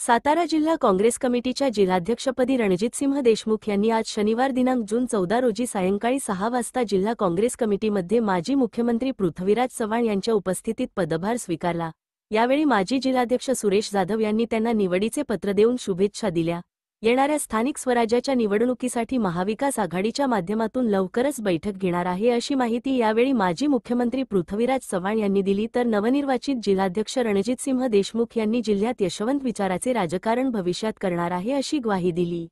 सातारा जिल्हा काँग्रेस कमिटीच्या जिल्हाध्यक्षपदी रणजितसिंह देशमुख यांनी आज शनिवार दिनांक जून 14 रोजी सायंकाळी 6 वाजता जिल्हा काँग्रेस कमिटीमध्ये माजी मुख्यमंत्री पृथ्वीराज चव्हाण यांच्या उपस्थितीत पदभार स्वीकारला। यावेळी माजी जिल्हाध्यक्ष सुरेश जाधव यांनी त्यांना निवडीचे पत्र देऊन शुभेच्छा दिल्या। येणाऱ्या स्थानिक स्वराज्याच्या निवडणुकीसाठी महाविकास आघाडीच्या माध्यमातून लवकरच बैठक घेणार आहे अशी माहिती यावेळी माजी मुख्यमंत्री पृथ्वीराज चव्हाण यांनी दिली। तर नवनिर्वाचित जिल्हाध्यक्ष रणजितसिंह देशमुख यांनी जिल्ह्यात यशवंत विचाराचे राजकारण भविष्यात करणार आहे अशी ग्वाही दिली।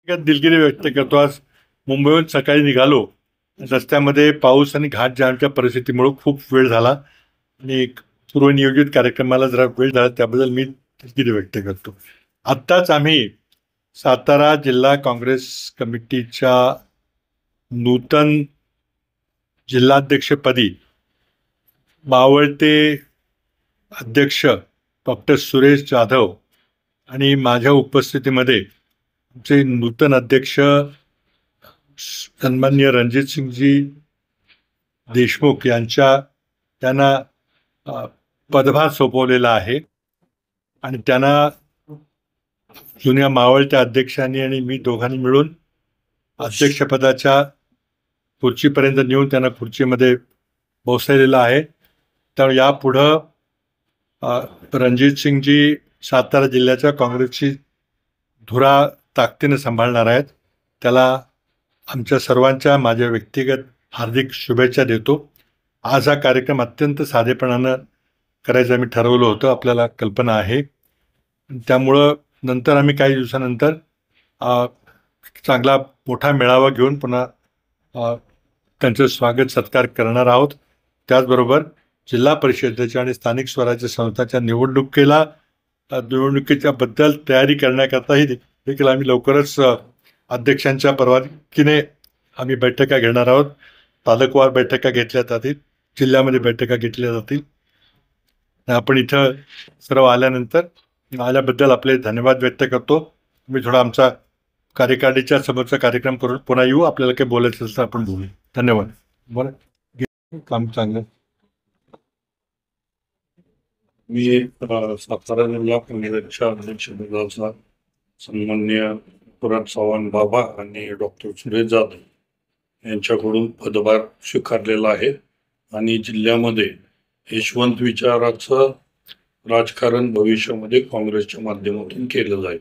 दिलगिरी व्यक्त करतो। आज मुंबईहून सकाळी निघालो, रस्त्यामध्ये पाऊस आणि घाट जामच्या परिस्थितीमुळे खूप वेळ झाला आणि एक पूर्वनियोजित कार्यक्रमाला जरा वेळ झाला, त्याबद्दल मी दिलगिरी व्यक्त करतो। आत्ताच आम्ही सातारा जिल्हा काँग्रेस कमिटीच्या नूतन जिल्हाध्यक्षपदी मावळते अध्यक्ष डॉक्टर सुरेश जाधव आणि माझ्या उपस्थितीमध्ये आमचे नूतन अध्यक्ष सन्माननीय रणजितसिंहजी देशमुख त्यांना पदभार सोपवलेला आहे आणि त्यांना जुन्या मावळत्या अध्यक्षांनी आणि मी दोघांनी मिळून अध्यक्षपदाच्या खुर्चीपर्यंत नेऊन त्यांना खुर्चीमध्ये बसवलेलं आहे। तर यापुढं रणजितसिंहजी सातारा जिल्ह्याच्या काँग्रेसची धुरा ताकदीने सांभाळणार आहेत। त्याला आमच्या सर्वांच्या माझ्या व्यक्तिगत हार्दिक शुभेच्छा देतो। आज हा कार्यक्रम अत्यंत साधेपणानं करायचं आम्ही ठरवलं होतं, आपल्याला कल्पना आहे। त्यामुळं नंतर आम्ही काही दिवसानंतर चांगला मोठा मेळावा घेऊन पुन्हा त्यांचं स्वागत सत्कार करणार आहोत। त्याचबरोबर जिल्हा परिषदेच्या आणि स्थानिक स्वराज्य संस्थांच्या निवडणुकीच्या बद्दल तयारी करण्याकरताही देखील आम्ही लवकरच अध्यक्षांच्या परवानगीने आम्ही बैठका घेणार आहोत। तालुकावार बैठका घेतल्या जातील, जिल्ह्यामध्ये बैठका घेतल्या जातील। आपण इथं सर्व आल्याबद्दल आपले धन्यवाद व्यक्त करतो। मी थोडा आमचा कार्यकारिणीच्या समोरचा कार्यक्रम करून पुन्हा येऊ, आपल्याला काही बोलायचं असेल तर आपण बोलू। धन्यवाद। बोला, काम चांगलं। मी सातारा जिल्हा काँग्रेसच्या अध्यक्षपदाचा सन्माननीय पृथ्वीराज चव्हाण बाबा आणि डॉक्टर सुरेश जाधव यांच्याकडून पदभार स्वीकारलेला आहे आणि जिल्ह्यामध्ये यशवंत विचाराचं राजकारण भविष्यामध्ये काँग्रेसच्या माध्यमातून केलं जाईल।